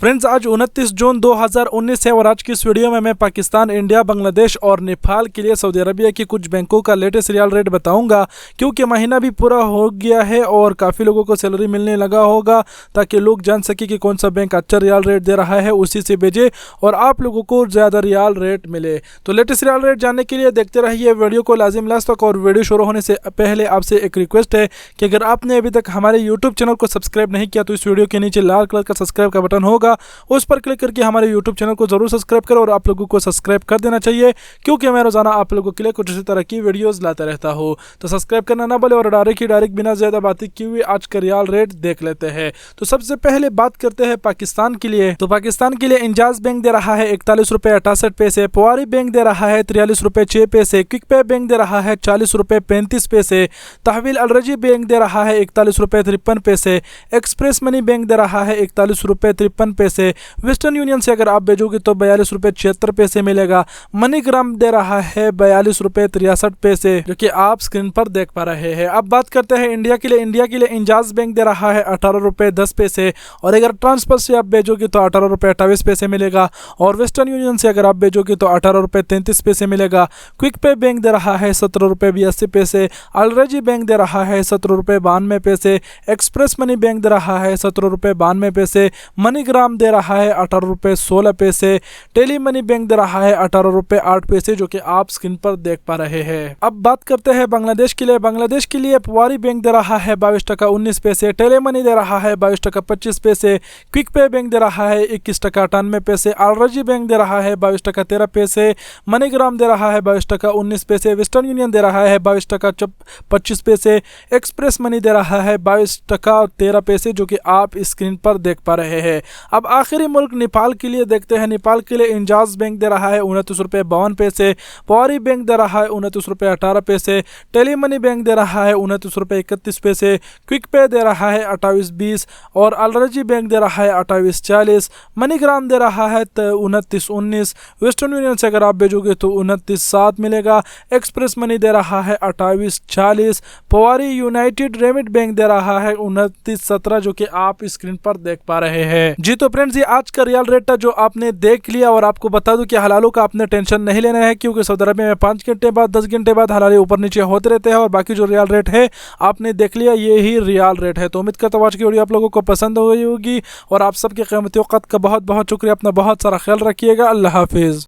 Friends, आज 29 जून 2019 है और आज की इस वीडियो में मैं पाकिस्तान, इंडिया, बांग्लादेश और नेपाल के लिए सऊदी अरबिया की कुछ बैंकों का लेटेस्ट रियल रेट बताऊंगा, क्योंकि महीना भी पूरा हो गया है और काफ़ी लोगों को सैलरी मिलने लगा होगा, ताकि लोग जान सके कि कौन सा बैंक अच्छा रियल रेट दे रहा है, उसी से भेजे और आप लोगों को ज़्यादा रियल रेट मिले। तो लेटेस्ट रियल रेट जानने के लिए देखते रहिए वीडियो को लाजिम लास्ट तक। और वीडियो शुरू होने से पहले आपसे एक रिक्वेस्ट है कि अगर आपने अभी तक हमारे यूट्यूब चैनल को सब्सक्राइब नहीं किया तो इस वीडियो के नीचे लाल कलर का सब्सक्राइब का बटन होगा, उस पर क्लिक करके हमारे YouTube चैनल को जरूर सब्सक्राइब करें और आप लोगों को सब्सक्राइब कर देना चाहिए, क्योंकि मैं रोजाना आप लोगों के लिए कुछ इसी तरह की वीडियोस लाता रहता हूं। तो सब्सक्राइब करना ना भूलें और डायरेक्ट बिना ज्यादा बातें किए हुए आज का रियल रेट देख लेते हैं। तो सबसे पहले बात करते हैं पाकिस्तान के लिए। तो पाकिस्तान के लिए इंजाज बैंक दे रहा है 41 रुपये 68 पैसे, पुआरी बैंक दे रहा है 43 रुपये 6 पैसे, क्विक पे बैंक दे रहा है 40 रुपये 35 पैसे, तहवील अलरजी बैंक दे रहा है 41 रुपये 53 पैसे, एक्सप्रेस मनी बैंक दे रहा है 41 रुपये 53 पैसे, वेस्टर्न यूनियन से अगर आप भेजोगे तो 42 रुपये 76 पैसे मिलेगा, मनीग्राम दे रहा है 42 रुपये 63 पैसे, जो कि आप स्क्रीन पर देख पा रहे हैं। अब बात करते हैं इंडिया के लिए। इंडिया के लिए इंजाज बैंक दे रहा है 18 रुपये 10 पैसे और अगर ट्रांसफर से आप भेजोगे तो 18 रुपये 28 पैसे मिलेगा, और वेस्टर्न यूनियन से अगर आप भेजोगे तो 18 रुपये 33 पैसे मिलेगा। क्विक पे बैंक दे रहा है 17 रुपये 82 पैसे, अलरजी बैंक दे रहा है 17 रुपये 92 पैसे, एक्सप्रेस मनी बैंक दे रहा है 17 रुपये 92 पैसे, मनीग्राम दे रहा है 18 रुपये 16 पैसे, टेली मनी बैंक दे रहा है 18 रुपये 8 पैसे, जो कि आप स्क्रीन पर देख पा रहे हैं। अब बात करते हैं बांग्लादेश के लिए। बांग्लादेश के लिए पुआरी बैंक दे रहा है 22 टका 19 पैसे, टेली मनी दे रहा है 22 टका 25 पैसे, क्विक पे बैंक दे रहा है 21 टका 98 पैसे, अलरजी बैंक दे रहा है 22 टका 13 पैसे, मनीग्राम दे रहा है 22 टका 19 पैसे, वेस्टर्न यूनियन दे रहा है 22 टका 25 पैसे, एक्सप्रेस मनी दे रहा है 22 टका 13 पैसे, जो कि आप स्क्रीन पर देख पा रहे हैं। अब आखिरी मुल्क नेपाल के लिए देखते हैं। नेपाल के लिए इंजाज बैंक दे रहा है 29 रुपये 52 पैसे, पुआरी बैंक दे रहा है 29 रुपये 18 पैसे, टेली मनी बैंक दे रहा है 29 रुपये 31 पैसे, क्विक पे दे रहा है 28.20 और अलरजी बैंक दे रहा है 28.40, मनीग्राम दे रहा है 29.19, वेस्टर्न यूनियन से अगर आप भेजोगे तो 29.7 मिलेगा, एक्सप्रेस मनी दे रहा है 28.40, पुआरी यूनाइटेड रेमिट बैंक दे रहा है 29.17, जो कि आप स्क्रीन पर देख पा रहे हैं। जी तो फ्रेंड्स, ये आज का रियल रेट था जो आपने देख लिया। और आपको बता दूं कि हलालों का आपने टेंशन नहीं लेना है, क्योंकि सऊदी अरबिया में 5 घंटे बाद 10 घंटे बाद हलाले ऊपर नीचे होते रहते हैं और बाकी जो रियल रेट है आपने देख लिया, ये ही रियल रेट है। तो उम्मीद करता हूं आज की वीडियो आप लोगों को पसंद हुई होगी और आप सबके कीमती वक्त का बहुत बहुत शुक्रिया। अपना बहुत सारा ख्याल रखिएगा। अल्लाह हाफिज़।